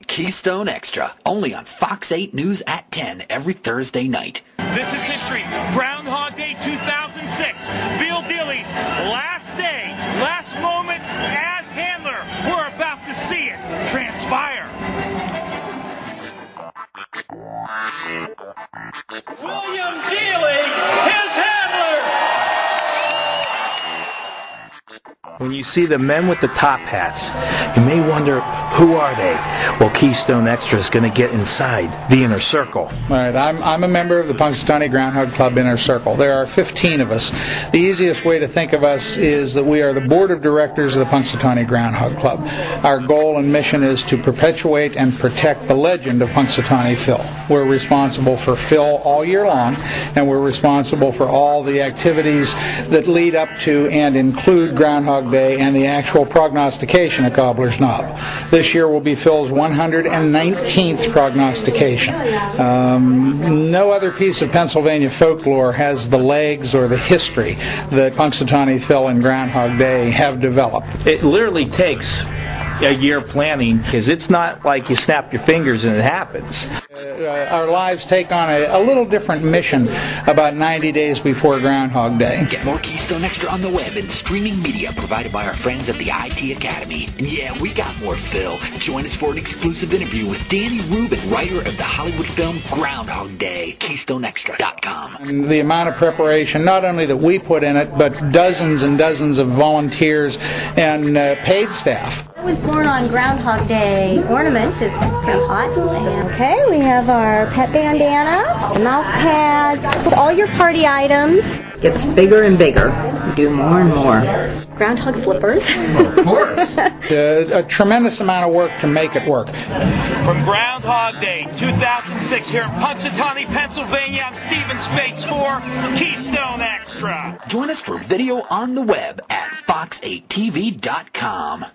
Keystone Extra, only on Fox 8 News at 10 every Thursday night. This is history. Groundhog Day 2006. Bill Dealey's last day, last moment as handler. We're about to see it transpire. William Dealey, his handler. When you see the men with the top hats, you may wonder, who are they? Well, Keystone Extra is going to get inside the inner circle. All right, I'm a member of the Punxsutawney Groundhog Club Inner Circle. There are 15 of us. The easiest way to think of us is that we are the board of directors of the Punxsutawney Groundhog Club. Our goal and mission is to perpetuate and protect the legend of Punxsutawney Phil. We're responsible for Phil all year long, and we're responsible for all the activities that lead up to and include Groundhog Day and the actual prognostication of Cobbler's Knob. This year will be Phil's 119th prognostication. No other piece of Pennsylvania folklore has the legs or the history that Punxsutawney Phil and Groundhog Day have developed. It literally takes a year planning, because it's not like you snap your fingers and it happens. Our lives take on a little different mission about 90 days before Groundhog Day. Get more Keystone Extra on the web and streaming media provided by our friends at the IT Academy. And yeah, we got more Phil. Join us for an exclusive interview with Danny Rubin, writer of the Hollywood film Groundhog Day. KeystoneExtra.com. And the amount of preparation, not only that we put in it, but dozens and dozens of volunteers and paid staff. I was born on Groundhog Day ornament. It's kind of hot. Okay, we have our pet bandana, mouth pads, with all your party items. Gets bigger and bigger. You do more and more. Groundhog slippers. Of course. A tremendous amount of work to make it work. From Groundhog Day 2006 here in Punxsutawney, Pennsylvania, I'm Stephen Spates for Keystone Extra. Join us for video on the web at fox8tv.com.